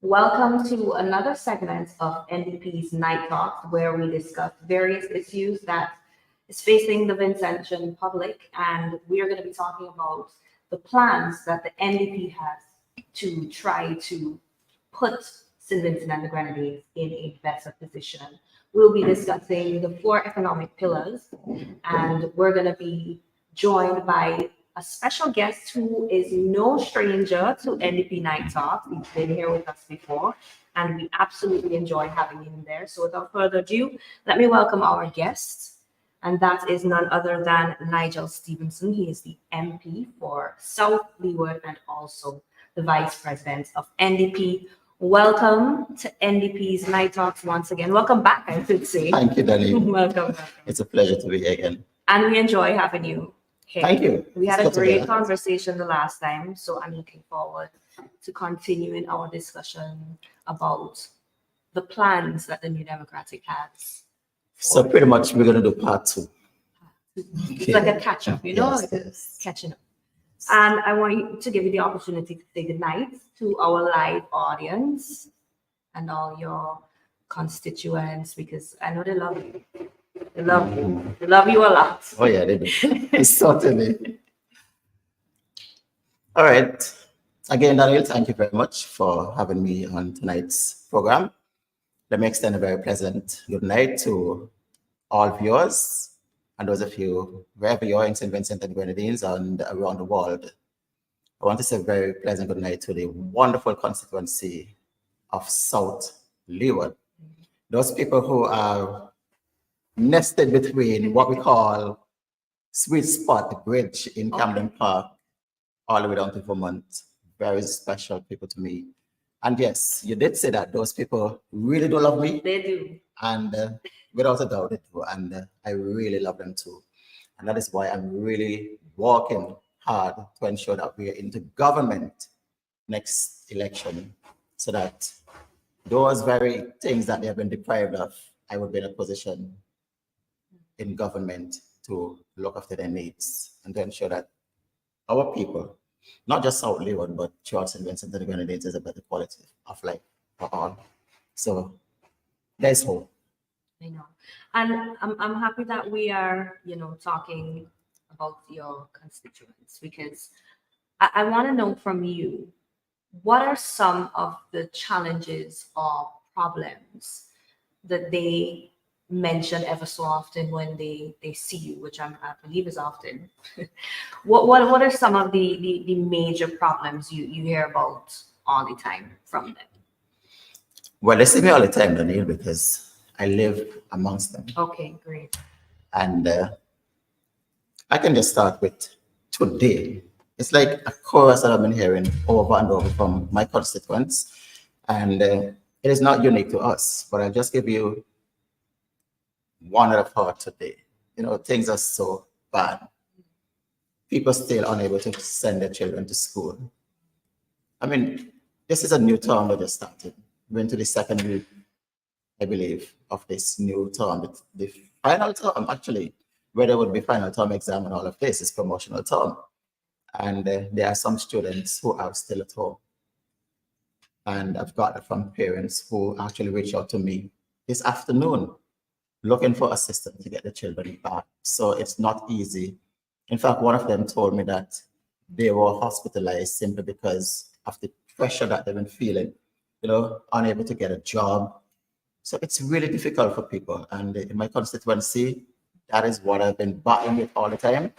Welcome to another segment of NDP's Night Talk, where we discuss various issues that is facing the Vincentian public, and we are going to be talking about the plans that the NDP has to try to put St. Vincent and the Grenadines in a better position. We'll be discussing the 4 economic pillars, and we're going to be joined by a special guest who is no stranger to NDP Night Talk. He's been here with us before, and we absolutely enjoy having him there. So without further ado, let me welcome our guest, and that is none other than Nigel Stevenson. He is the MP for South Leeward and also the Vice President of NDP. Welcome to NDP's Night Talks once again. Welcome back, I should say. Thank you, Darlene. Welcome. It's a pleasure to be here again. And we enjoy having you here. Thank you. We had It's a good to be great here. conversation the last time, so I'm looking forward to continuing our discussion about the plans that the New Democratic has. So pretty much we're going to do part 2. It's like a catch up, you know, Yes. it's catching up. And I want you to give you the opportunity to say goodnight to our live audience and all your constituents, because I know they love you. They love you. They love you a lot. Oh yeah, they do. Certainly. All right. Again, Daniel, thank you very much for having me on tonight's program. Let me extend a very pleasant good night to all viewers and those of you wherever you are in St. Vincent and Grenadines and around the world. I want to say a very pleasant good night to the wonderful constituency of South Leeward. Those people who are nested between what we call Sweet Spot Bridge in Camden Park all the way down to Vermont. Very special people to me. And yes, you did say that those people really do love me. They do. And without a doubt, they do. And I really love them too. And that is why I'm really working hard to ensure that we are into government next election, so that those very things that they have been deprived of, I would be in a position in government to look after their needs and to ensure that our people, not just South Leeward, but throughout St. Vincent and the Grenadines, is a better quality of life for all. So there's hope. I know. And I'm happy that we are, talking about your constituents, because I want to know from you, what are some of the challenges or problems that they mention ever so often when they see you, which I believe is often. What are some of the major problems you hear about all the time from them? Well, they see me all the time, Daniel, because I live amongst them. Okay, great. And I can just start with today. It's like a chorus that I've been hearing over and over from my constituents. And it is not unique to us, but I'll just give you one that I've heard today. Things are so bad. People still unable to send their children to school. I mean, this is a new term that just started. We're into the second week, I believe, of this new term. The final term, actually, where there would be final term exam and all of this, is promotional term. And there are some students who are still at home. And I've got it from parents who actually reached out to me this afternoon looking for assistance to get the children back. So it's not easy. In fact, one of them told me that they were hospitalized simply because of the pressure that they've been feeling, unable to get a job. So it's really difficult for people. And in my constituency, that is what I've been battling with all the time.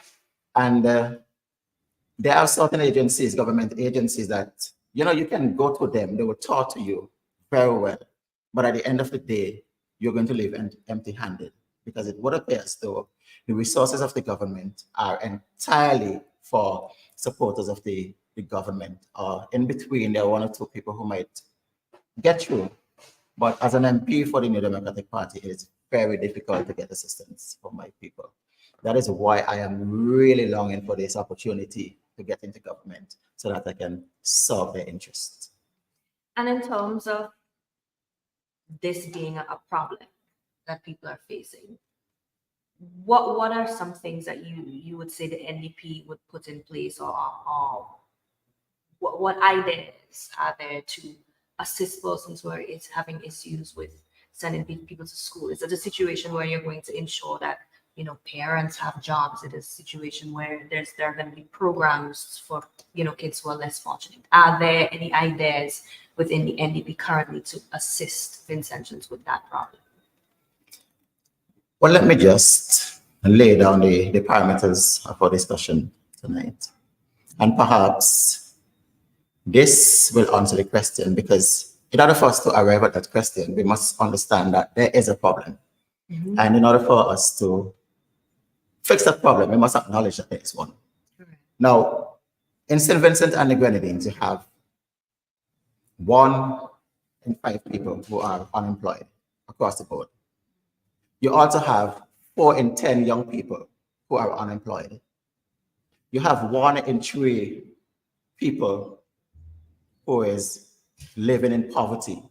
And there are certain agencies, government agencies, that, you can go to them, they will talk to you very well. But at the end of the day, you're going to leave empty-handed, because it would appear as though the resources of the government are entirely for supporters of the government. Or in between, there are 1 or 2 people who might get through. But as an MP for the New Democratic Party, it is very difficult to get assistance from my people. That is why I am really longing for this opportunity to get into government so that I can serve their interests. And in terms of this being a problem that people are facing, what are some things that you would say the NDP would put in place, or what I did service are there to assist persons who are having issues with sending people to school? Is it a situation where you're going to ensure that parents have jobs? It is a situation where there are going to be programs for kids who are less fortunate. Are there any ideas within the NDP currently to assist Vincentians with that problem? Well, let me just lay down the parameters of our discussion tonight. And perhaps this will answer the question, because in order for us to arrive at that question, we must understand that there is a problem. Mhm. And in order for us to fix that problem, we must acknowledge that there is one. Correct. Now, in St. Vincent and the Grenadines, you have 1 in 5 people who are unemployed across the board. You also have 4 in 10 young people who are unemployed. You have 1 in 3 people who is living in poverty.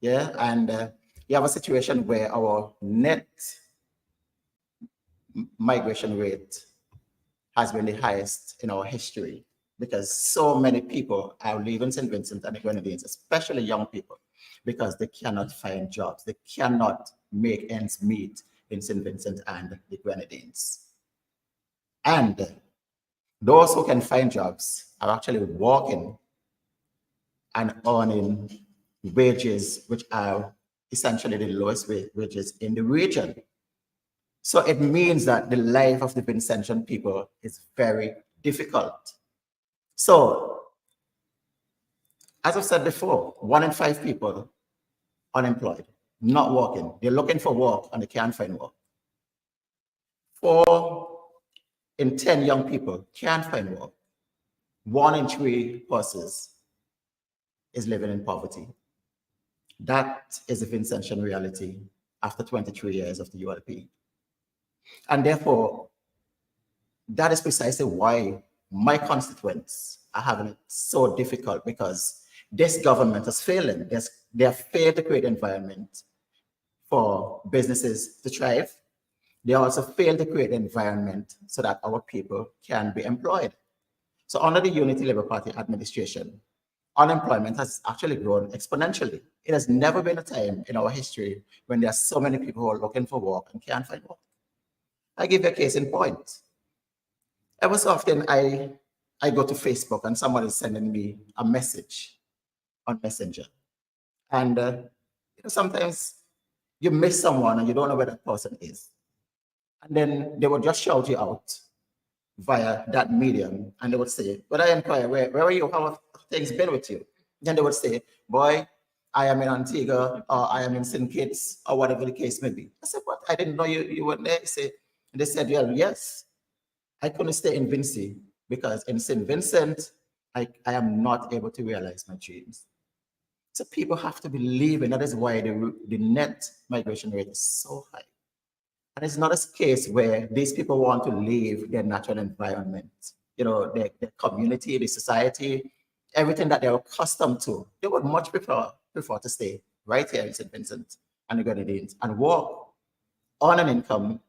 Yeah, and you have a situation where our net migration rate has been the highest in our history, because so many people are leaving St. Vincent and the Grenadines, especially young people, because they cannot find jobs. They cannot make ends meet in St. Vincent and the Grenadines. And those who can find jobs are actually working and earning wages which are essentially the lowest wages in the region. So it means that the life of the Vincentian people is very difficult. So, as I've said before, 1 in 5 people unemployed, not working. They're looking for work and they can't find work. 4 in 10 young people can't find work. 1 in 3 persons is living in poverty. That is the Vincentian reality after 23 years of the ULP. And therefore, that is precisely why my constituents are having it so difficult, because this government is failing. They have failed to create an environment for businesses to thrive. They also failed to create an environment so that our people can be employed. So under the Unity Labour Party administration, unemployment has actually grown exponentially. It has never been a time in our history when there are so many people who are looking for work and can't find work. I give you a case in point. Ever so often, I go to Facebook and somebody is sending me a message on Messenger. And sometimes you miss someone and you don't know where that person is. And then they will just shout you out via that medium, and they would say, "But I inquire, where are you? How have things been with you?" Then they would say, "Boy, I am in Antigua, or I am in St. Kitts, or whatever the case may be." I said, "What? I didn't know you were there." They said, "Well, yes, I couldn't stay in Vincy because in St. Vincent, I am not able to realize my dreams." So people have to believe, and that is why the net migration rate is so high. And it's not a case where these people want to leave their natural environment, their community, the society, everything that they're accustomed to. They would much prefer to stay right here in St. Vincent and the Grenadines and work, earn an income,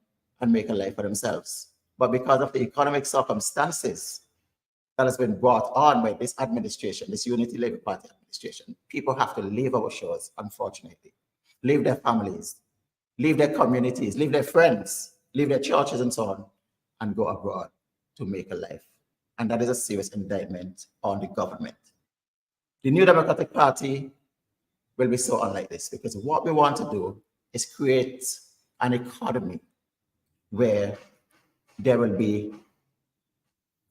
and make a life for themselves. But because of the economic circumstances that has been brought on by this administration, this Unity Labour Party administration, people have to leave our shores, unfortunately, leave their families, leave their communities, leave their friends, leave their churches and so on, and go abroad to make a life. And that is a serious indictment on the government. The New Democratic Party will be so unlike this, because what we want to do is create an economy where there will be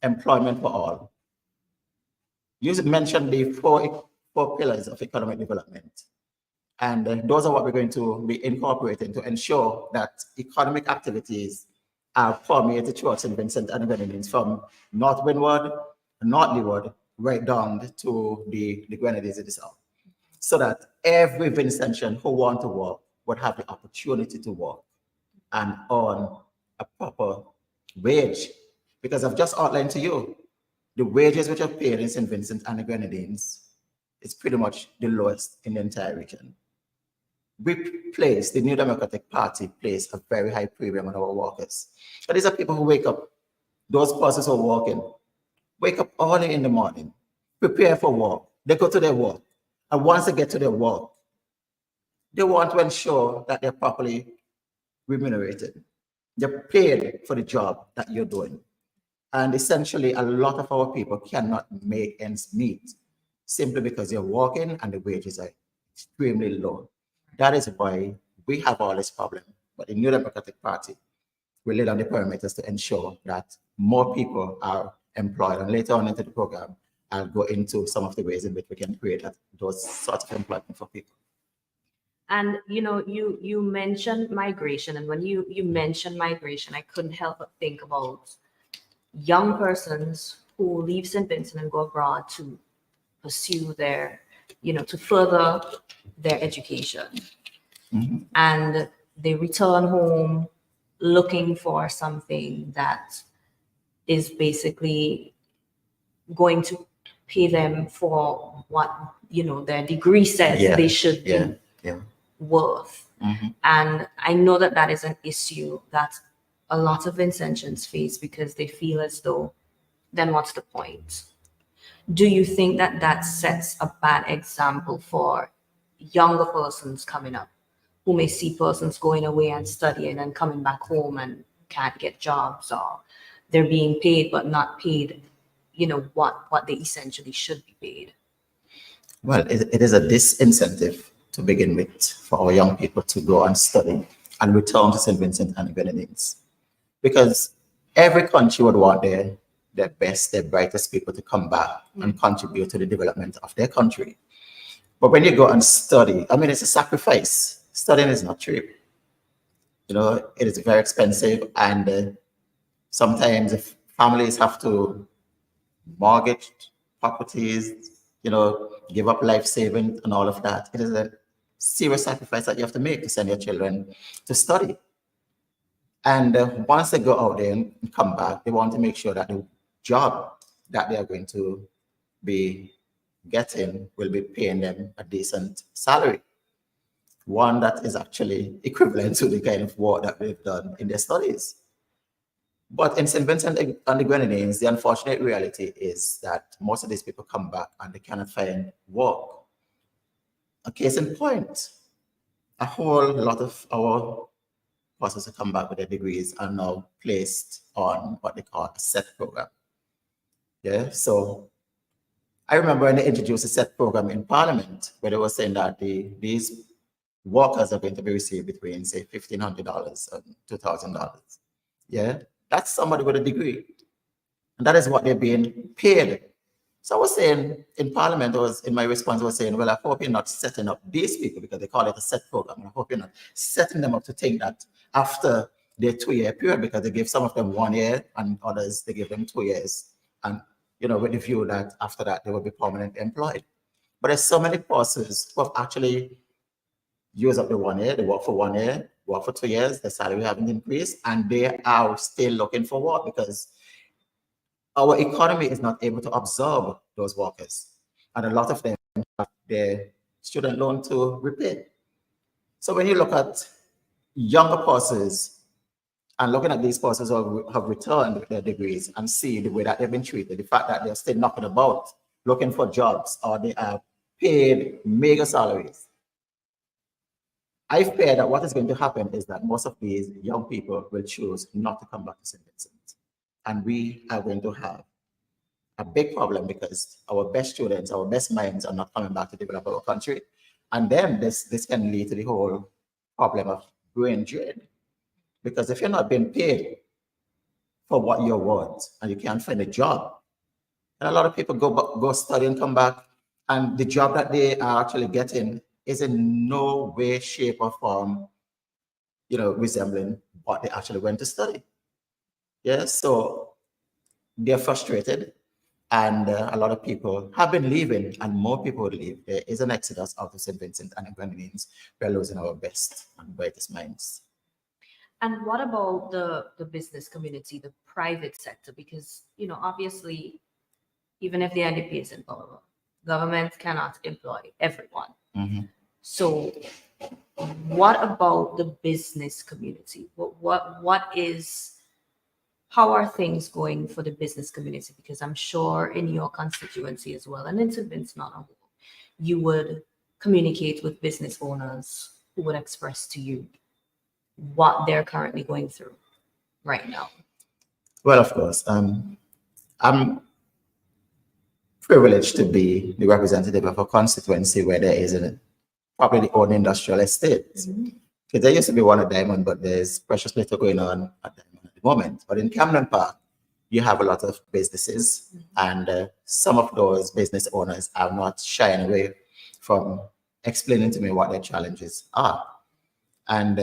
employment for all. You mentioned the four pillars of economic development. And those are what we're going to be incorporating to ensure that economic activities are permeated throughout St. Vincent and the Grenadines, from North Windward, North Leeward, right down to the Grenadines itself, so that every Vincentian who wants to work would have the opportunity to work and earn a proper wage. Because I've just outlined to you, the wages which are paid in St. Vincent and the Grenadines is pretty much the lowest in the entire region. The New Democratic Party places a very high premium on our workers. But these are people who wake up, those persons who are working, wake up early in the morning, prepare for work. They go to their work. And once they get to their work, they want to ensure that they're properly remunerated. They're paid for the job that you're doing. And essentially, a lot of our people cannot make ends meet simply because you're working and the wages are extremely low. That is why we have all this problem. But the New Democratic Party will lay down the parameters to ensure that more people are employed. And later on into the program, I'll go into some of the ways in which we can create those sorts of employment for people. And you mentioned migration, and when you mentioned migration, I couldn't help but think about young persons who leave St. Vincent and go abroad to pursue their, to further their education. Mhm. And they return home looking for something that is basically going to pay them for what, their degree says Yeah, they should yeah, be yeah. worth. Mhm. And I know that that is an issue that a lot of Vincentians face because they feel as though, then what's the point? Do you think that that sets a bad example for younger persons coming up who may see persons going away and studying and coming back home and can't get jobs, or they're being paid but not paid, what they essentially should be paid? Well, it is a disincentive to begin with for our young people to go and study and return to St. Vincent and the Grenadines. Because every country would want their best, their brightest people to come back and contribute to the development of their country. But when you go and study, I mean, it's a sacrifice. Studying is not cheap. It is very expensive. And sometimes if families have to mortgage properties, give up life savings and all of that, it is a serious sacrifice that you have to make to send your children to study. And once they go out there and come back, they want to make sure that the job that they are going to be getting will be paying them a decent salary, one that is actually equivalent to the kind of work that they've done in their studies. But in St. Vincent and the Grenadines, the unfortunate reality is that most of these people come back and they cannot find work. A case in point, a whole lot of our persons who come back with their degrees are now placed on what they call a set program. Yeah, so I remember when they introduced a set program in Parliament, where they were saying that these workers are going to be received between, say, $1,500 and $2,000. Yeah, that's somebody with a degree. And that is what they're being paid. So I was saying in Parliament, in my response, I was saying, well, I hope you're not setting up these people, because they call it a set program. I hope you're not setting them up to think that after their 2-year period, because they give some of them 1 year and others, they give them 2 years. And, with the view that after that, they will be permanently employed. But there's so many persons who have actually used up the 1 year, they work for 1 year, work for 2 years, their salary haven't increased, and they are still looking for work because our economy is not able to absorb those workers. And a lot of them have their student loan to repay. So when you look at younger persons and looking at these persons who have returned with their degrees and see the way that they've been treated, the fact that they're still knocking about looking for jobs, or they are paid mega salaries, I fear that what is going to happen is that most of these young people will choose not to come back to St. Vincent. And we are going to have a big problem because our best students, our best minds are not coming back to develop our country. And then this can lead to the whole problem of brain drain. Because if you're not being paid for what you're worth and you can't find a job, and a lot of people go study and come back, and the job that they are actually getting is in no way, shape, or form, resembling what they actually went to study. Yeah, so they're frustrated. And a lot of people have been leaving, and more people will leave. There is an exodus out of St. Vincent and the Grenadines. We're losing our best and brightest minds. And what about the business community, the private sector? Because, obviously, even if the NDP is in power, government cannot employ everyone. Mm-hmm. So what about the business community? What is how are things going for the business community? Because I'm sure in your constituency as well, and in St. Vincent on a whole, you would communicate with business owners who would express to you what they're currently going through right now. Well, of course, I'm privileged to be the representative of a constituency where there is probably the old industrial estate. Because there used to be one at Diamond, but there's precious little going on at Diamond at the moment. But in Camden Park, you have a lot of businesses, and some of those business owners are not shying away from explaining to me what their challenges are. And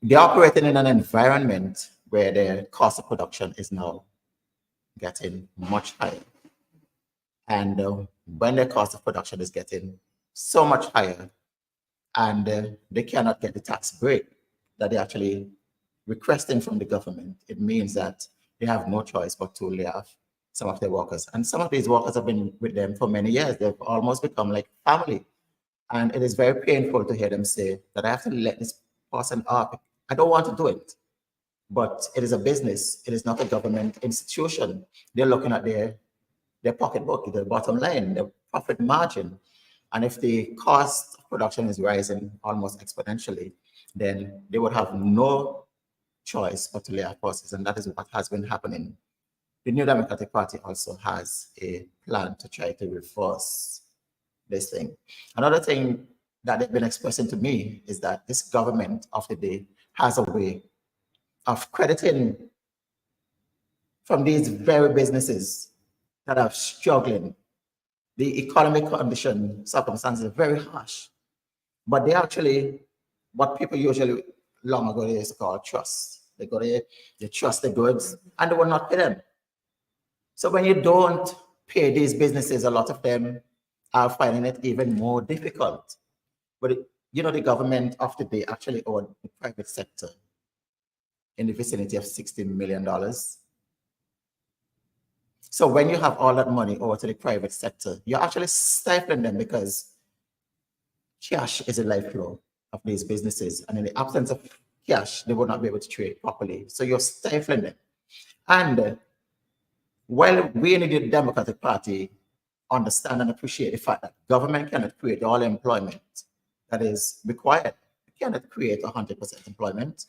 they're operating in an environment where their cost of production is now getting much higher. And when their cost of production is getting so much higher, and they cannot get the tax break that they're actually requesting from the government, it means that they have no choice but to lay off some of their workers. And some of these workers have been with them for many years. They've almost become like family. And it is very painful to hear them say that I have to let this person off. I don't want to do it. But it is a business. It is not a government institution. They're looking at their pocketbook, their bottom line, their profit margin. And if the cost of production is rising almost exponentially, then they would have no choice but to lay off forces. And that is what has been happening. The New Democratic Party also has a plan to try to reverse this thing. Another thing that they've been expressing to me is that this government of the day has a way of crediting from these very businesses that are struggling. The economic condition, circumstances are very harsh, but they actually, what people usually long ago they used to call trust. They trust the goods and they will not pay them. So when you don't pay these businesses, a lot of them are finding it even more difficult. But the government of the day actually owed the private sector in the vicinity of $60 million. So when you have all that money over to the private sector, you're actually stifling them because cash is a life flow of these businesses. And in the absence of cash, they will not be able to trade properly. So you're stifling them. And while we in the Democratic Party understand and appreciate the fact that government cannot create all employment that is required, it cannot create 100% employment.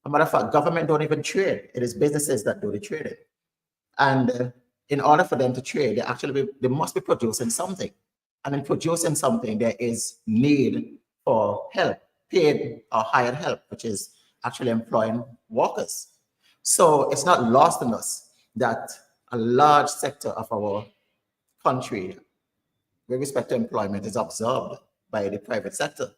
As a matter of fact, government don't even trade. It is businesses that do the trading. And in order for them to trade, they must be producing something. And in producing something, there is need for help, paid or hired help, which is actually employing workers. So it's not lost on us that a large sector of our country, with respect to employment, is absorbed by the private sector.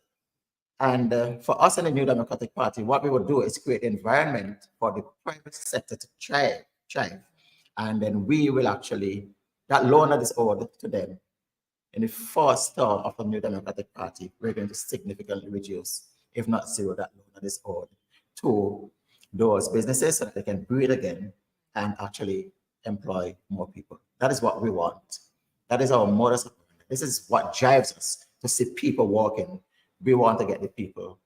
And for us in the New Democratic Party, what we would do is create an environment for the private sector to thrive. And then we will actually, that loan that is owed to them in the first term of the New Democratic Party, we're going to significantly reduce, if not zero, that loan that is owed to those businesses so that they can breathe again and actually employ more people. That is what we want. That is our modus operandi. This is what drives us to see people walking. We want to get the people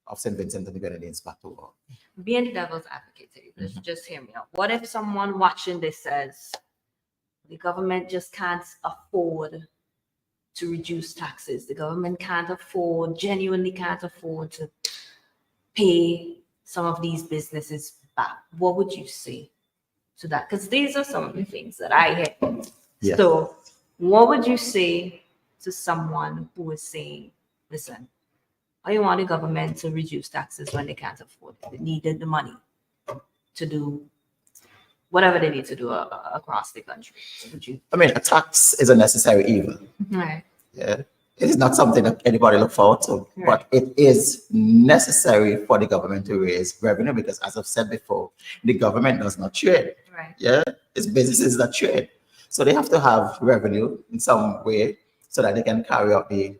of St. Vincent and the Grenadines back to work. Being the devil's advocate, just hear me out. What if someone watching this says the government just can't afford to reduce taxes? The government genuinely can't afford to pay some of these businesses back. What would you say to that? Because these are some of the things that I hear. Yes. So what would you say to someone who is saying, listen, I want the government to reduce taxes when they can't afford it. They needed the money to do whatever they need to do across the country. A tax is a necessary evil. Right. Yeah. It is not something that anybody look forward to, Right. but it is necessary for the government to raise revenue because, as I've said before, the government does not trade. Right. Yeah, it's businesses that trade. So they have to have revenue in some way so that they can carry out their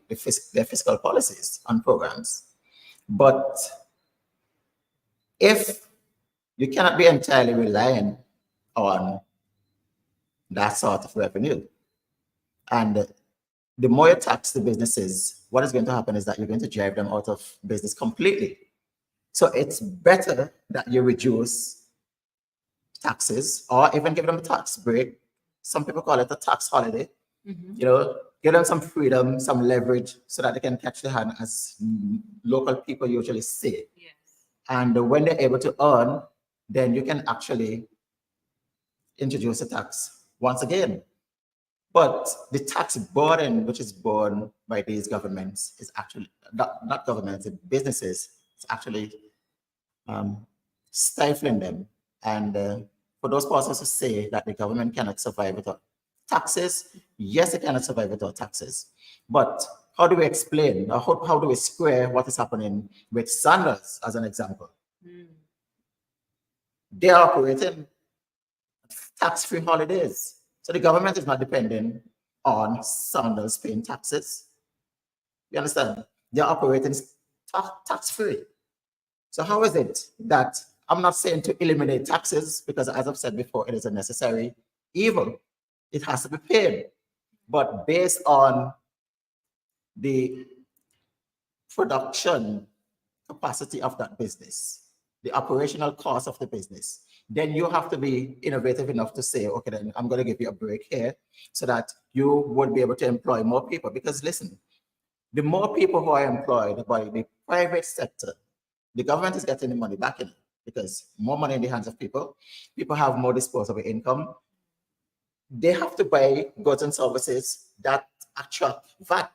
fiscal policies and programs. But if you cannot be entirely reliant on that sort of revenue, and the more you tax the businesses, what is going to happen is that you're going to drive them out of business completely. So it's better that you reduce taxes or even give them a tax break. Some people call it a tax holiday. You know, give them some freedom, some leverage so that they can catch the hand, as local people usually say. Yes. And when they're able to earn, then you can actually introduce a tax once again. But the tax burden which is borne by these governments is actually not governments, businesses. It's actually stifling them. And for those persons who say that the government cannot survive without taxes, yes, it cannot survive without taxes. But how do we explain, or how do we square what is happening with Sanders as an example? They are operating tax-free holidays. So the government is not dependent on Sanders paying taxes. You understand? They're operating tax-free. So how is it that, I'm not saying to eliminate taxes, because as I've said before, it is a necessary evil. It has to be paid. But based on the production capacity of that business, the operational cost of the business, then you have to be innovative enough to say, okay, then I'm going to give you a break here so that you would be able to employ more people. Because listen, the more people who are employed by the private sector, the government is getting the money back in, because more money in the hands of people, people have more disposable income. They have to buy goods and services that attract VAT.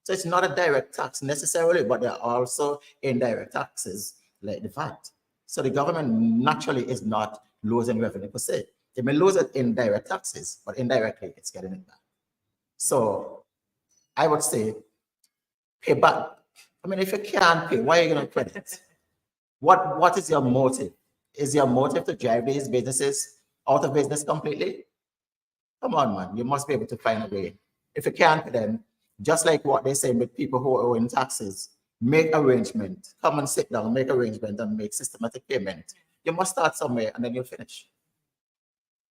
So it's not a direct tax necessarily, but there are also indirect taxes like the VAT. So the government naturally is not losing revenue per se. It may lose it in direct taxes, but indirectly it's getting it back. So I would say pay back. I mean, if you can't pay, why are you going to credit? What is your motive? Is your motive to drive these businesses out of business completely? Come on, man. You must be able to find a way. If you can't, then just like what they say with people who owe in taxes, make arrangement. Come and sit down, make arrangement, and make systematic payment. You must start somewhere, and then you'll finish.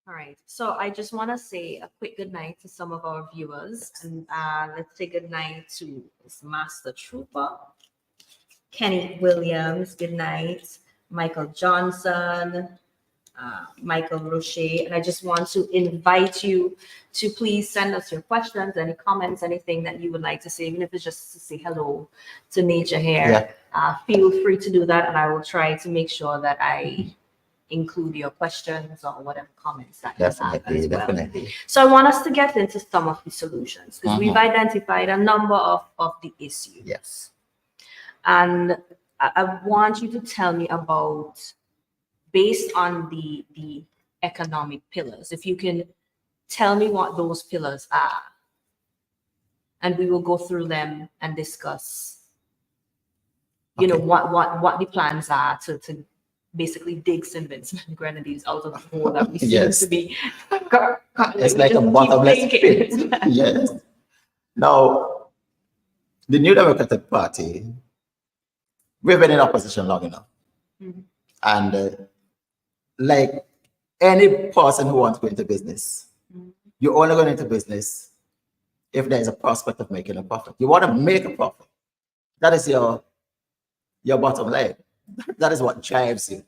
All right. So I just want to say a quick good night to some of our viewers, and let's say good night to Master Trooper, Kenny Williams. Good night, Michael Johnson, Michael Rocher. And I just want to invite you to please send us your questions, any comments, anything that you would like to say, even if it's just to say hello to Nature Hair. Yeah. Feel free to do that, and I will try to make sure that I include your questions or whatever comments that you have as well. Definitely. So I want us to get into some of the solutions, because we've identified a number of the issues. Yes. And I want you to tell me about, based on the economic pillars, if you can tell me what those pillars are, and we will go through them and discuss, you know, what the plans are to basically dig St. Vincent and Grenadines out of the hole that we seem to be. It's like a bottomless pit. Yes. Now, the New Democratic Party, we've been in opposition long enough. And like any person who wants to go into business, you're only going into business if there is a prospect of making a profit. You want to make a profit. That is your bottom line. That is what drives you.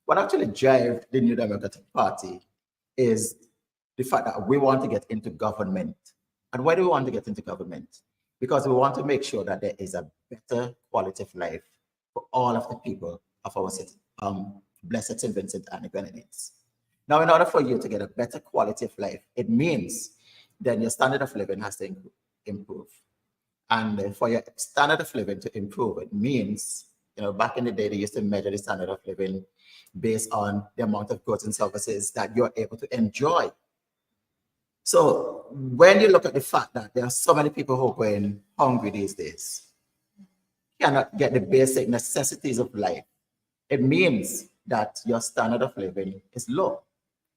What actually drives the New Democratic Party is the fact that we want to get into government. And why do we want to get into government? Because we want to make sure that there is a better quality of life for all of the people of our city, blessed St. Vincent and the Grenadines. Now, in order for you to get a better quality of life, it means then your standard of living has to improve. And for your standard of living to improve, it means, you know, back in the day, they used to measure the standard of living based on the amount of goods and services that you're able to enjoy. So when you look at the fact that there are so many people who are going hungry these days, cannot get the basic necessities of life, it means that your standard of living is low,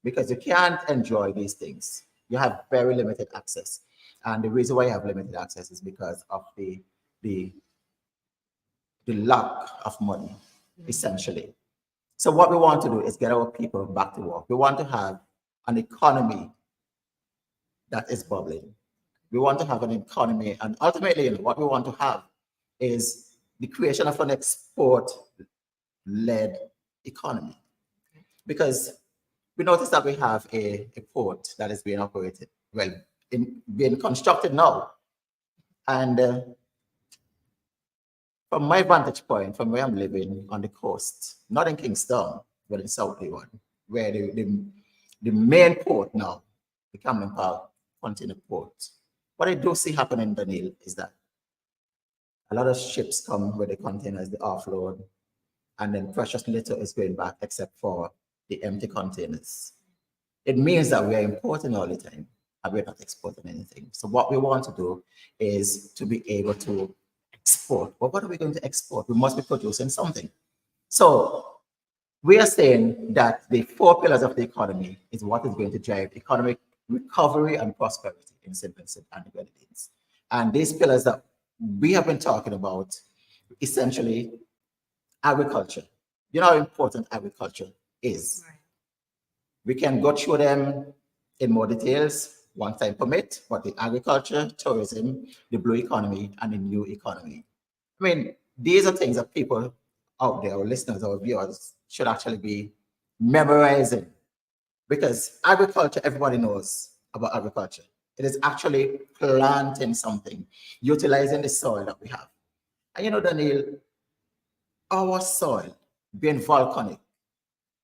because you can't enjoy these things. You have very limited access. And the reason why you have limited access is because of the lack of money, essentially. So what we want to do is get our people back to work. We want to have an economy that is bubbling. We want to have an economy, and ultimately, you know, what we want to have is the creation of an export led economy. Because we notice that we have a port that is being operated, well, being constructed now. And from my vantage point, from where I'm living on the coast, not in Kingston, but in South Leon, where the main port now, the Cameron Park container port, what I do see happening, Daniel, is that a lot of ships come with the containers, they offload, and then precious little is going back except for the empty containers. It means that we are importing all the time and we're not exporting anything. So what we want to do is to be able to export. But what are we going to export? We must be producing something. So we are saying that the 4 pillars of the economy is what is going to drive economic recovery and prosperity in St. Vincent and the Grenadines. And these pillars that we have been talking about, essentially agriculture. You know how important agriculture is. Right. We can go through them in more details once time permit, but the agriculture, tourism, the blue economy, and the new economy. I mean, these are things that people out there, our listeners, our viewers, should actually be memorizing. Because agriculture, everybody knows about agriculture. It is actually planting something, utilizing the soil that we have. And you know, Daniel, our soil, being volcanic,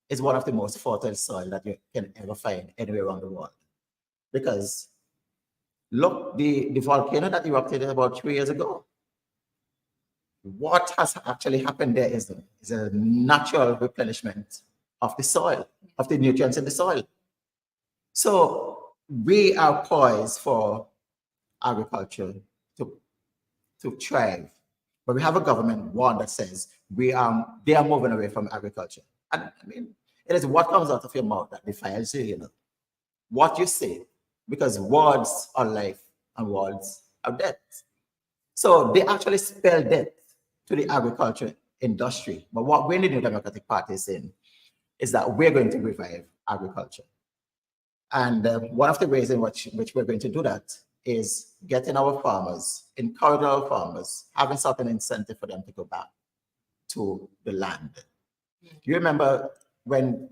is one of the most fertile soil that you can ever find anywhere around the world. Because look, the volcano that erupted about 3 years ago, what has actually happened there is a natural replenishment of the soil, of the nutrients in the soil. So we are poised for agriculture to thrive. But we have a government, one that says they are moving away from agriculture. And I mean, it is what comes out of your mouth that defiles you, you know. What you say, because words are life and words are death. So they actually spell death to the agriculture industry. But what we in the New Democratic Party is saying is that we're going to revive agriculture. And one of the ways in which we're going to do that is getting our farmers, encouraging our farmers, having certain incentive for them to go back to the land. You remember when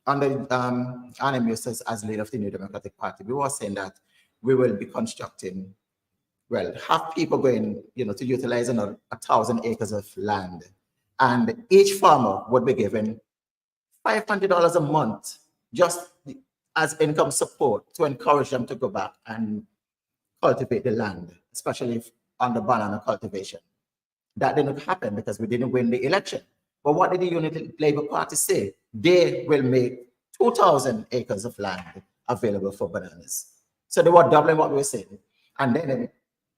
under Anna Eustace as leader of the New Democratic Party, we were saying that we will be constructing, well, have people going, you know, to utilize another 1,000 acres of land. And each farmer would be given $500 a month just as income support to encourage them to go back and cultivate the land, especially on the banana cultivation. That didn't happen because we didn't win the election. But what did the United Labour Party say? They will make 2,000 acres of land available for bananas. So they were doubling what we were saying. And then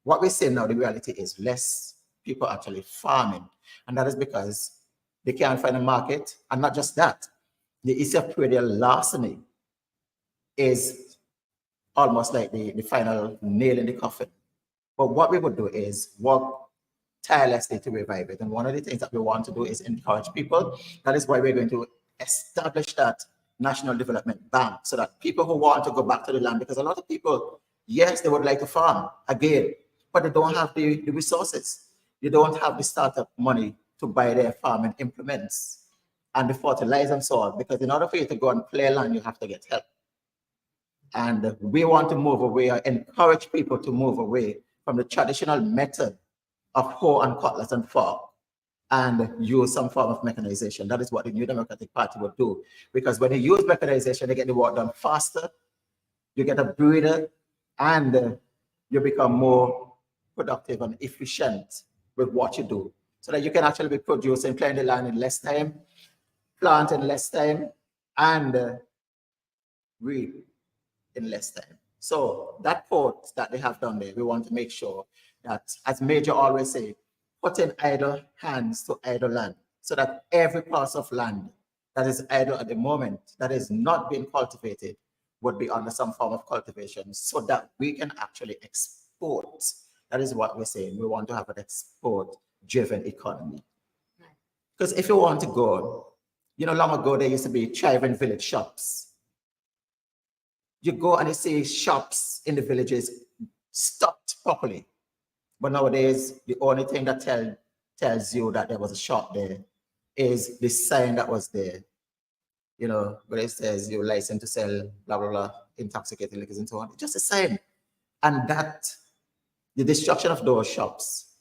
what we say now, the reality is less people actually farming. And that is because they can't find a market. And not just that, the issue of predial larceny is almost like the final nail in the coffin. But what we would do is work tirelessly to revive it. And one of the things that we want to do is encourage people. That is why we're going to establish that National Development Bank so that people who want to go back to the land, because a lot of people, yes, they would like to farm again, but they don't have the resources. They don't have the startup money to buy their farming implements and the fertilizer and so on, because in order for you to go and clear land, you have to get help. And we want to move away, or encourage people to move away from the traditional method of hoe and cutlass and fork and use some form of mechanization. That is what the New Democratic Party will do. Because when you use mechanization, they get the work done faster, you get a breather, and you become more productive and efficient with what you do. So that you can actually be producing, clearing the land in less time, plant in less time, and reap in less time. So that port that they have done there, we want to make sure that, as Major always say, put in idle hands to idle land, so that every parcel of land that is idle at the moment, that is not being cultivated, would be under some form of cultivation, so that we can actually export. That is what we're saying. We want to have an export-driven economy. Because if you want to go, you know, long ago there used to be thriving village shops. You go and you see shops in the villages stocked properly. But nowadays, the only thing that tells you that there was a shop there is the sign that was there, you know, where it says you're licensed to sell blah, blah, blah, intoxicating liquors and so on. It's just a sign. And that, the destruction of those shops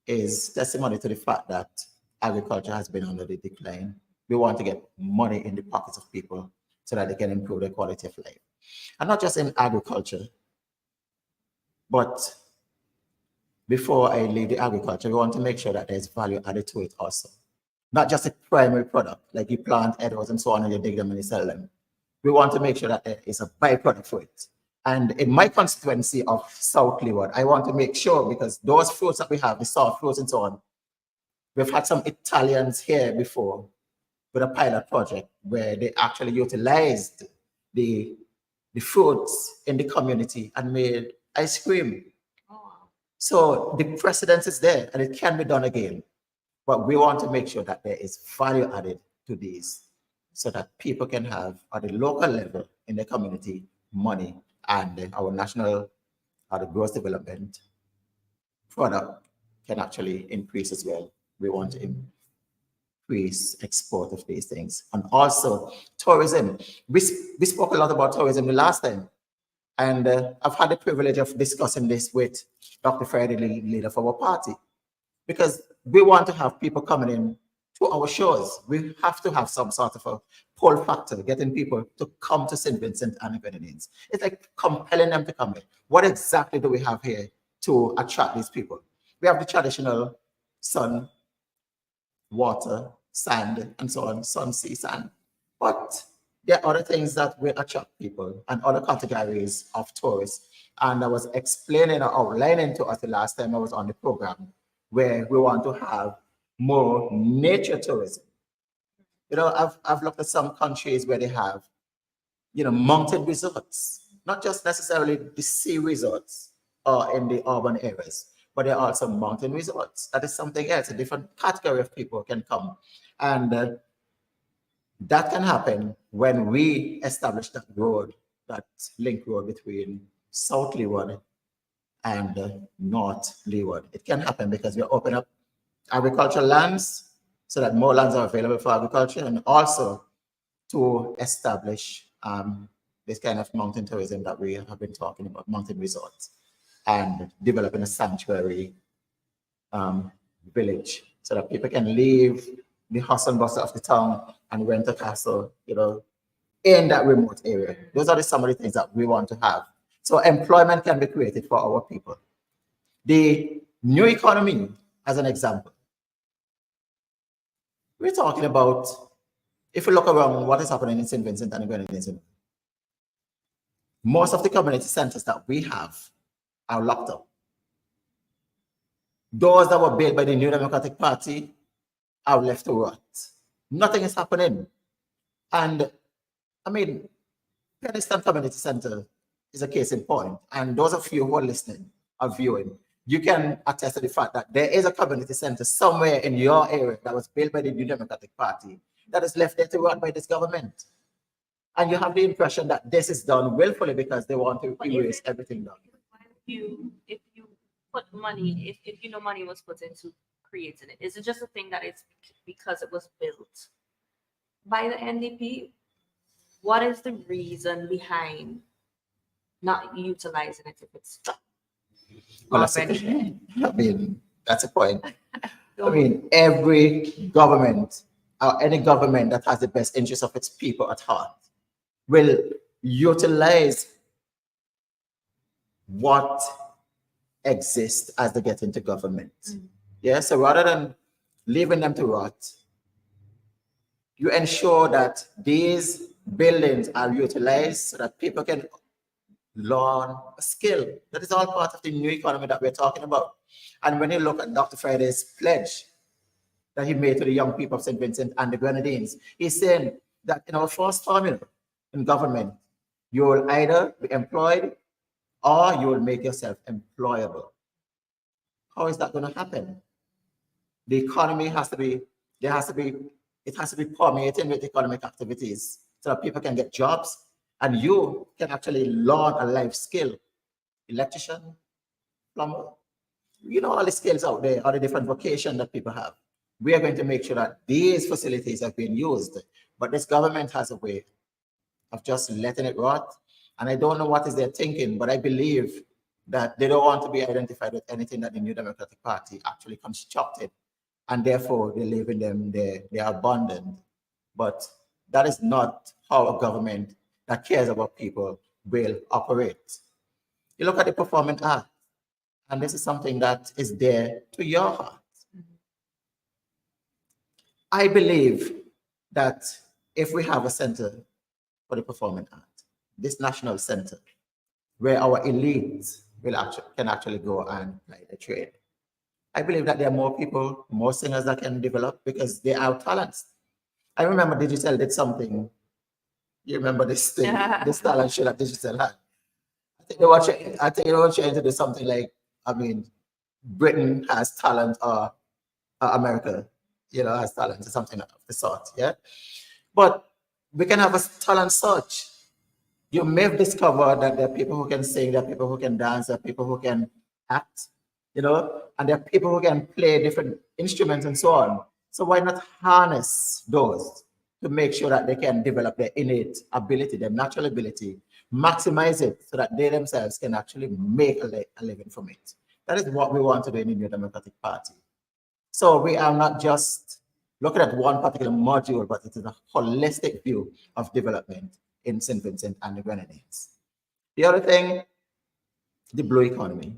is testimony to the fact that agriculture has been under the decline. We want to get money in the pockets of people so that they can improve their quality of life. And not just in agriculture, but before I leave the agriculture, we want to make sure that there's value added to it also. Not just a primary product, like you plant edibles and so on and you dig them and you sell them. We want to make sure that there is a byproduct for it. And in my constituency of South Leeward, I want to make sure, because those fruits that we have, the soft fruits and so on, we've had some Italians here before with a pilot project where they actually utilized the fruits in the community and made ice cream. So the precedence is there and it can be done again. But we want to make sure that there is value added to these so that people can have at the local level in the community money, and our national or the gross development product can actually increase as well. We want to increase export of these things. And also tourism. We spoke a lot about tourism the last time. And I've had the privilege of discussing this with Dr. Friday, the leader of our party, because we want to have people coming in to our shows. We have to have some sort of a pull factor, getting people to come to St. Vincent and the Grenadines. It's like compelling them to come in. What exactly do we have here to attract these people? We have the traditional sun, water, sand, and so on, sun, sea, sand. But there are other things that will attract people and other categories of tourists. And I was explaining or outlining to us the last time I was on the program, where we want to have more nature tourism. You know, I've looked at some countries where they have, you know, mountain resorts, not just necessarily the sea resorts or in the urban areas, but there are also mountain resorts. That is something else. A different category of people can come. And that can happen when we establish that road, that link road between South Leeward and North Leeward. It can happen because we open up agricultural lands so that more lands are available for agriculture, and also to establish this kind of mountain tourism that we have been talking about, mountain resorts, and developing a sanctuary village so that people can leave the hustle and bustle of the town and rent a castle, you know, in that remote area. Those are some of the things that we want to have. So employment can be created for our people. The new economy, as an example, we're talking about, if you look around what is happening in St. Vincent and the Grenadines, most of the community centers that we have are locked up. Those that were built by the New Democratic Party are left to rot. Nothing is happening. And I mean, Peniston Community Center is a case in point. And those of you who are listening or viewing, you can attest to the fact that there is a community center somewhere in your area that was built by the New Democratic Party that is left there to rot by this government. And you have the impression that this is done willfully because they want to erase everything done. If you put money, if you know money was put into creating it, is it just a thing that it's because it was built by the NDP? What is the reason behind not utilizing it if it's Well, I mean, that's a point. I mean, every government or any government that has the best interest of its people at heart will utilize what exists as they get into government. Yeah, so rather than leaving them to rot, you ensure that these buildings are utilized so that people can learn a skill. That is all part of the new economy that we're talking about. And when you look at Dr. Friday's pledge that he made to the young people of St. Vincent and the Grenadines, he's saying that in our first formula in government, you will either be employed or you will make yourself employable. How is that going to happen? The economy has to be, it has to be permeating with economic activities so that people can get jobs and you can actually learn a life skill. Electrician, plumber, you know, all the skills out there, all the different vocations that people have. we are going to make sure that these facilities have been used. But this government has a way of just letting it rot. And I don't know what is their thinking, but I believe that they don't want to be identified with anything that the New Democratic Party actually constructed. And therefore, they live in them, they are abandoned. But that is not how a government that cares about people will operate. You look at the Performing Arts, and this is something that is dear to your heart. I believe that if we have a center for the performing arts, this national center, where our elites can actually go and play the trade, I believe that there are more people, more singers that can develop because they have talents. I remember Digital did something. You remember this thing, this talent show that Digital had. I think they were trying to do something like, I mean, Britain has talent or America, has talent or something of the sort, yeah? But we can have a talent search. You may have discovered that there are people who can sing, there are people who can dance, there are people who can act, and there are people who can play different instruments and so on. So why not harness those to make sure that they can develop their innate ability, their natural ability, maximize it so that they themselves can actually make a living from it. That is what we want to do in the New Democratic Party. So we are not just looking at one particular module, but it is a holistic view of development in St. Vincent and the Grenadines. The other thing, the blue economy.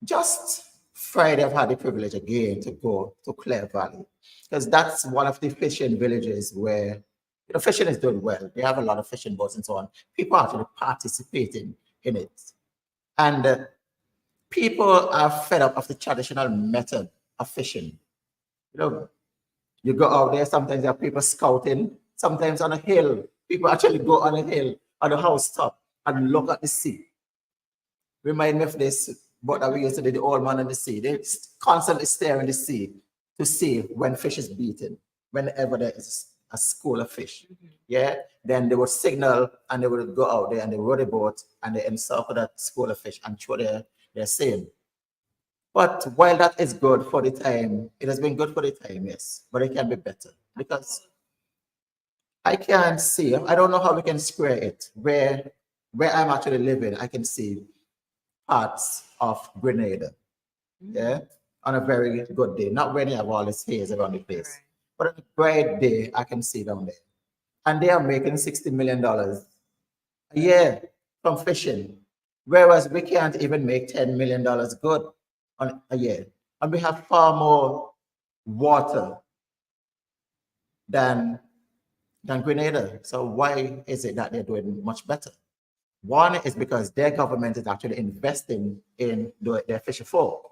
Just Friday, I've had the privilege again to go to Clare Valley, because that's one of the fishing villages where fishing is doing well. They have a lot of fishing boats and so on. People are actually participating in it. And people are fed up of the traditional method of fishing. You go out there, sometimes there are people scouting, sometimes on a hill. People actually go on a hill, on a housetop, and look at the sea. Remind me of this boat that we used to do, the Old Man in the Sea. They constantly stare in the sea to see when fish is beaten, whenever there is a school of fish. Yeah, then they would signal and they would go out there and they row the boat and they encircle that school of fish and throw their seine. But while that is good for the time, it has been good for the time, yes, but it can be better because I can't see, I don't know how we can square it. Where I'm actually living, I can see parts of Grenada, yeah, on a very good day. Not when you have all this haze around the place, but on a bright day, I can see down there. And they are making $60 million a year from fishing, whereas we can't even make $10 million good on a year. And we have far more water than Grenada. So why is it that they're doing much better? One is because their government is actually investing in their fisher folk.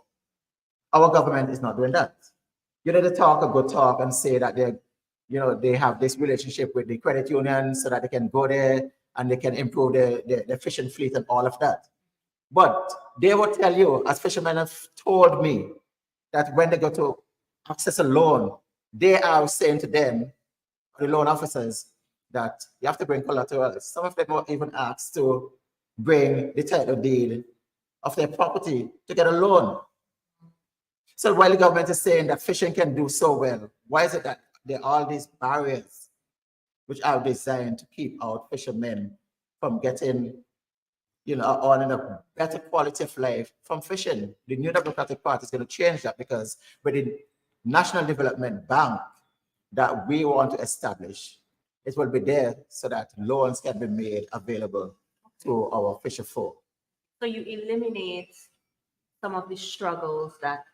Our government is not doing that. They talk a good talk and say that they have this relationship with the credit unions so that they can go there and they can improve their fishing fleet and all of that. But they will tell you, as fishermen have told me, that when they go to access a loan, they are saying to them, the loan officers, that you have to bring collateral. Some of them were even asked to bring the title deed of their property to get a loan. So while the government is saying that fishing can do so well, why is it that there are all these barriers which are designed to keep our fishermen from getting, on in a better quality of life from fishing? The New Democratic Party is going to change that, because with the National Development Bank that we want to establish, it will be there so that loans can be made available to our fisher folk. So you eliminate some of the struggles that,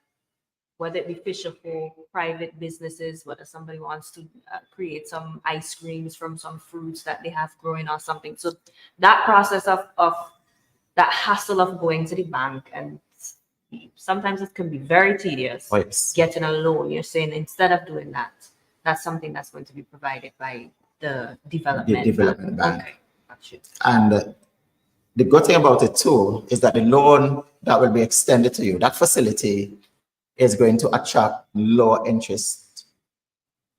whether it be fisher folk, private businesses, whether somebody wants to create some ice creams from some fruits that they have growing or something. So that process of that hassle of going to the bank, and sometimes it can be very tedious, getting a loan. You're saying instead of doing that, that's something that's going to be provided by the development bank. Okay. Gotcha. And the good thing about it too is that the loan that will be extended to you, that facility is going to attract lower interest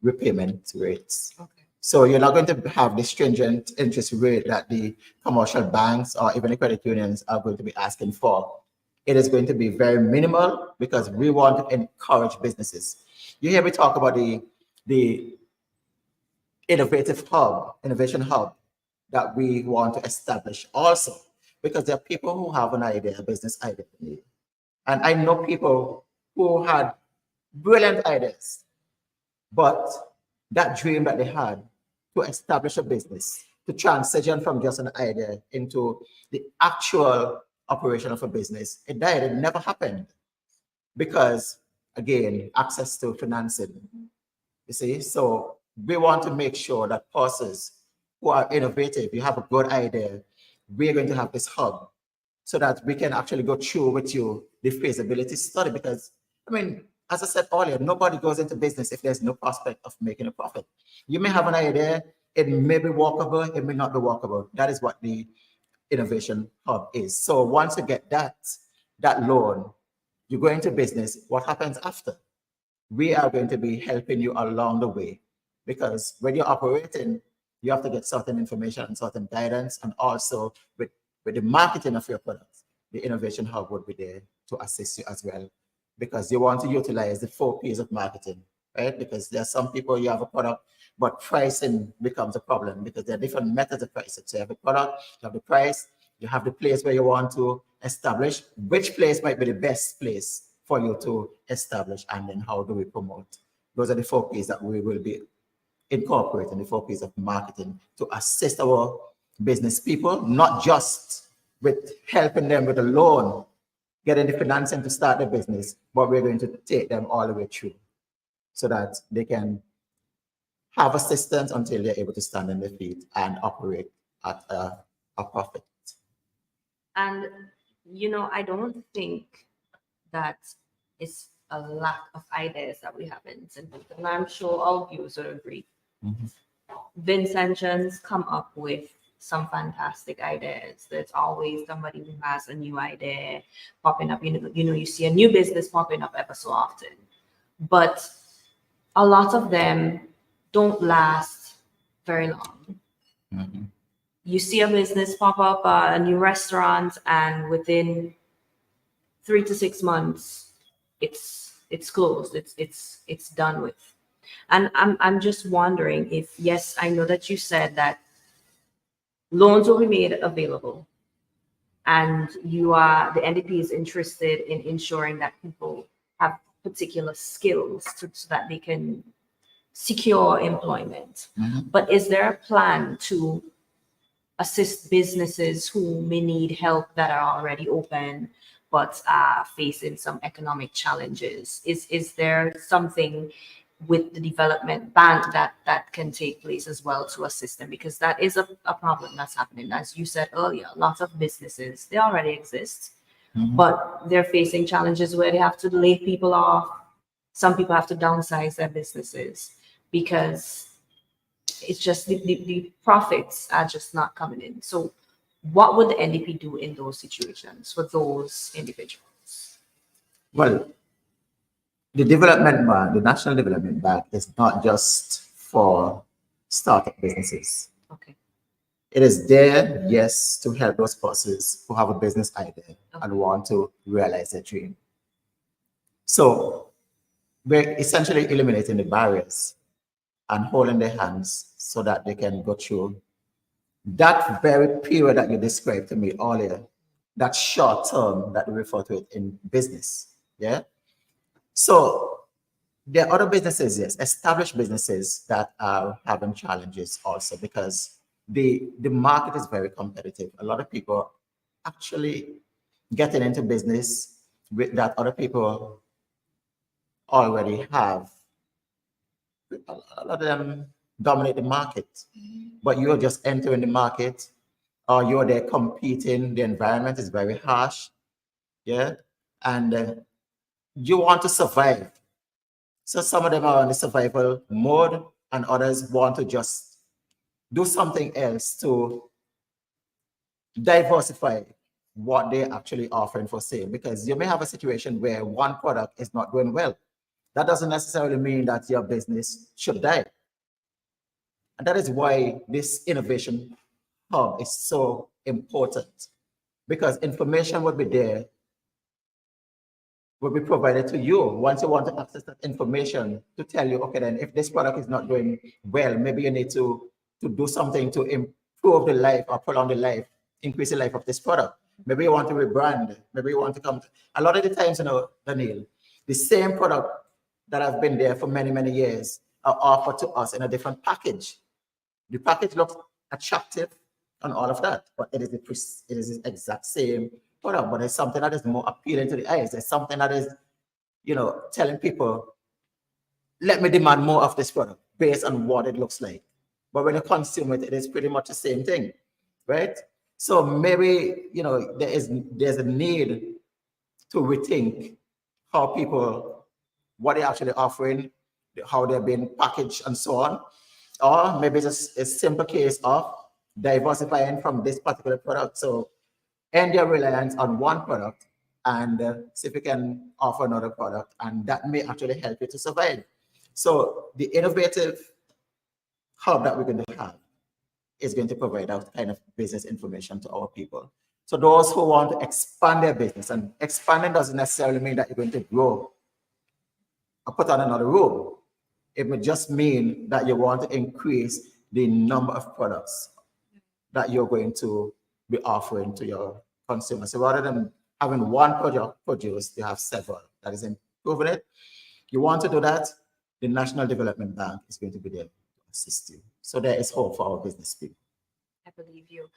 repayment rates. Okay. So you're not going to have the stringent interest rate that the commercial banks or even the credit unions are going to be asking for. it is going to be very minimal because we want to encourage businesses. You hear me talk about the innovation hub that we want to establish also, because there are people who have an idea, a business idea. And I know people who had brilliant ideas, but that dream that they had to establish a business, to transition from just an idea into the actual operation of a business, it died. It never happened because, again, access to financing. You see, so we want to make sure that persons who are innovative, you have a good idea, we're going to have this hub so that we can actually go through with you the feasibility study. Because, I mean, as I said earlier, nobody goes into business if there's no prospect of making a profit. You may have an idea, it may be workable, it may not be workable. That is what the innovation hub is. So once you get that loan, you go into business, what happens after? We are going to be helping you along the way, because when you're operating, you have to get certain information and certain guidance, and also with the marketing of your products, the innovation hub would be there to assist you as well, because you want to utilize the 4 P's of marketing, right? Because there are some people, you have a product, but pricing becomes a problem because there are different methods of pricing. So you have a product, you have the price, you have the place where you want to establish, which place might be the best place for you to establish, and then how do we promote? Those are the 4 P's that we will be incorporating, the 4 P's of marketing, to assist our business people, not just with helping them with a loan, getting the financing to start the business, but we're going to take them all the way through so that they can have assistance until they're able to stand on their feet and operate at a profit. And, I don't think that it's a lack of ideas that we have in St. Vincent, and I'm sure all viewers would agree. Vincentians come up with some fantastic ideas. There's always somebody who has a new idea popping up. You see a new business popping up ever so often, but a lot of them don't last very long. You see a business pop up, a new restaurant, and within 3 to 6 months, it's closed. It's done with. And I'm just wondering if, yes, I know that you said that loans will be made available, and the NDP is interested in ensuring that people have particular skills so that they can secure employment. But is there a plan to assist businesses who may need help that are already open but are facing some economic challenges? Is there something with the development bank that can take place as well to assist them? Because that is a problem that's happening. As you said earlier, lots of businesses, they already exist, but they're facing challenges where they have to lay people off. Some people have to downsize their businesses because it's just the profits are just not coming in. So what would the NDP do in those situations for those individuals? Well, the development bank, the National Development Bank, is not just for startup businesses. Okay. It is there, yes, to help those persons who have a business idea and want to realize their dream. So we're essentially eliminating the barriers and holding their hands so that they can go through that very period that you described to me earlier, that short term that we refer to it in business. Yeah. So there are other businesses, yes, established businesses that are having challenges also because the market is very competitive. A lot of people actually getting into business with that other people already have. A lot of them dominate the market, but you're just entering the market or you're there competing. The environment is very harsh, yeah, and you want to survive. So some of them are on the survival mode, and others want to just do something else to diversify what they're actually offering for sale. Because you may have a situation where one product is not doing well. That doesn't necessarily mean that your business should die. And that is why this innovation hub is so important, because information would be there will be provided to you once you want to access that information to tell you, okay, then if this product is not doing well, maybe you need to do something to improve the life or prolong the life, increase the life of this product. Maybe you want to rebrand. Maybe you want to come. A lot of the times, Daniel, the same product that have been there for many, many years are offered to us in a different package. The package looks attractive and all of that, but it is the exact same product, but it's something that is more appealing to the eyes. It's something that is, telling people, let me demand more of this product based on what it looks like. But when you consume it, it is pretty much the same thing, right? So maybe, there's a need to rethink how people, what they're actually offering, how they're being packaged and so on. Or maybe it's a simple case of diversifying from this particular product. So end your reliance on one product and see if you can offer another product, and that may actually help you to survive. So the innovative hub that we're going to have is going to provide that kind of business information to our people. So those who want to expand their business, and expanding doesn't necessarily mean that you're going to grow or put on another room. It would just mean that you want to increase the number of products that you're going to be offering to your consumers. So rather than having one product produced, you have several. That is improving it. You want to do that, the National Development Bank is going to be there to assist you. So there is hope for our business people. I believe you.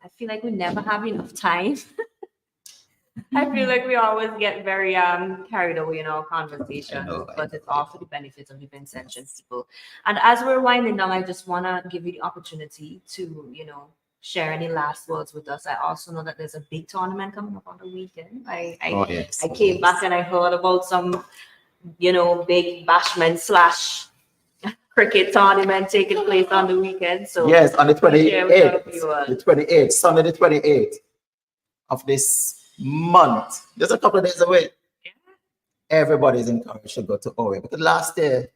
I feel like we never have enough time. I feel like we always get very carried away in our conversations, but it's all for the benefits of the Vincentian people. And as we're winding down, I just want to give you the opportunity to, share any last words with us. I also know that there's a big tournament coming up on the weekend. I came back and I heard about some, big bashment / cricket tournament taking place on the weekend. So yes, on the 28th, Sunday the 28th of this month, just a couple of days away. Yeah. Everybody's encouraged to go to Owe, because last year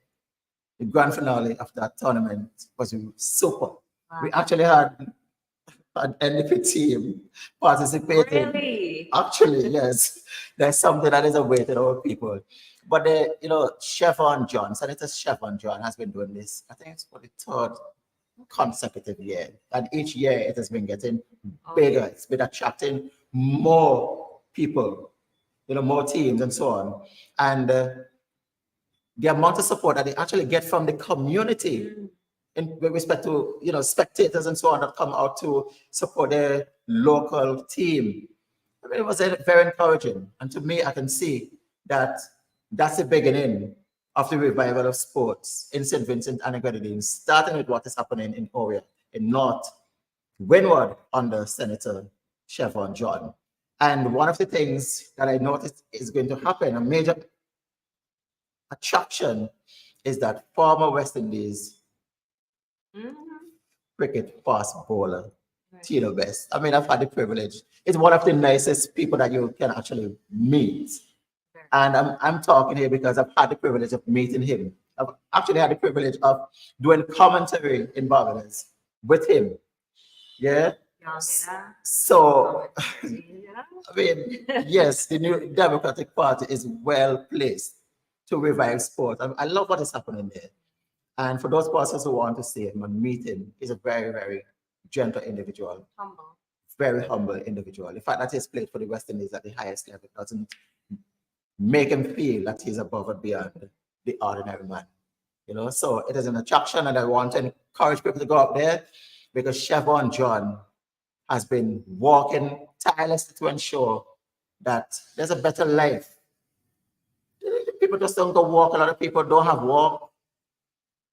the grand finale of that tournament was super. Wow. We actually had an NDP team participating. Really? Actually, yes. There's something that is awaiting our people. But Chevron John, Senator Chevron John has been doing this, I think it's for the third consecutive year. And each year it has been getting bigger. It's been attracting more people, more teams and so on. And the amount of support that they actually get from the community with respect to, spectators and so on that come out to support their local team. I mean, it was very encouraging. And to me, I can see that that's the beginning of the revival of sports in St. Vincent and the Grenadines, starting with what is happening in Oria, in North Windward under Senator Chevron John. And one of the things that I noticed is going to happen, a major attraction, is that former West Indies cricket fast bowler, Tino Best. I mean, I've had the privilege. It's one of the nicest people that you can actually meet. And I'm talking here because I've had the privilege of meeting him. I've actually had the privilege of doing commentary in Barbados with him. Yeah. So, I mean, yes, the new Democratic Party is well placed to revive sport. I love what is happening there. And for those persons who want to see him and meet him, he's a very, very gentle individual. Humble. Very humble individual. The fact that he's played for the West Indies at the highest level doesn't make him feel that he's above and beyond the ordinary man. So it is an attraction, and I want to encourage people to go out there, because Chevron John has been working tirelessly to ensure that there's a better life. People just don't go walk. A lot of people don't have walk.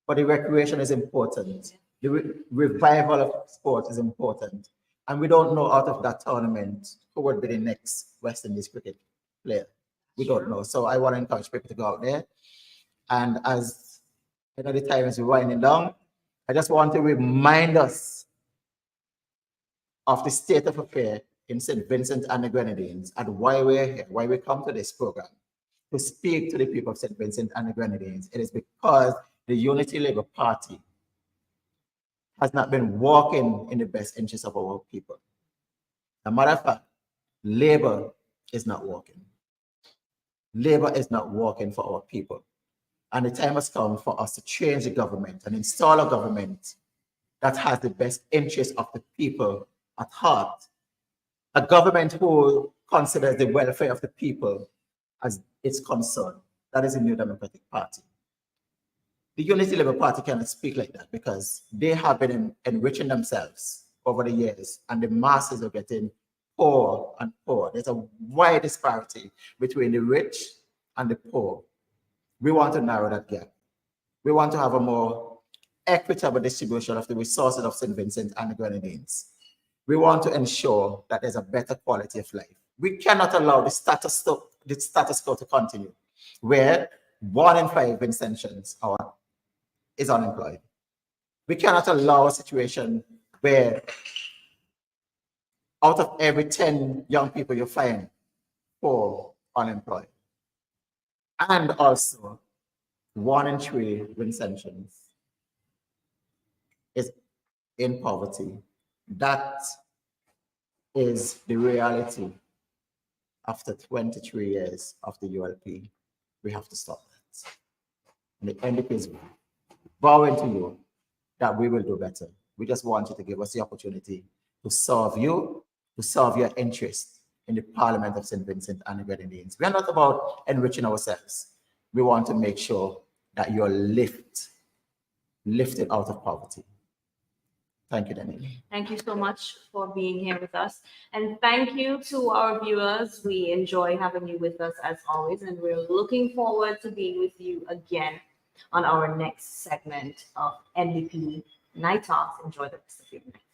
But the recreation is important. The revival of sports is important. And we don't know out of that tournament who would be the next West Indies cricket player. We don't know. So I want to encourage people to go out there. And as I know the time is winding down, I just want to remind us of the state of affairs in St. Vincent and the Grenadines, and why we're here, why we come to this program, to speak to the people of St. Vincent and the Grenadines. It is because the Unity Labour Party has not been working in the best interest of our people. As a matter of fact, Labour is not working. Labour is not working for our people. And the time has come for us to change the government and install a government that has the best interest of the people at heart. A government who considers the welfare of the people as its concern. That is the New Democratic Party. The Unity Labour Party cannot speak like that because they have been enriching themselves over the years and the masses are getting poor and poor. There's a wide disparity between the rich and the poor. We want to narrow that gap. We want to have a more equitable distribution of the resources of St. Vincent and the Grenadines. We want to ensure that there's a better quality of life. We cannot allow the status quo to continue, where 1 in 5 Vincentians is unemployed. We cannot allow a situation where out of every 10 young people you find, 4 unemployed. And also, 1 in 3 Vincentians is in poverty. That is the reality after 23 years of the ULP. We have to stop that. And the NDP is vowing to you that we will do better. We just want you to give us the opportunity to serve you, to serve your interests in the Parliament of St. Vincent and the Grenadines. We are not about enriching ourselves. We want to make sure that you're lifted out of poverty. Thank you, Daniel. Thank you so much for being here with us. And thank you to our viewers. We enjoy having you with us as always, and we're looking forward to being with you again on our next segment of NDP Night Talks. Enjoy the rest of your night.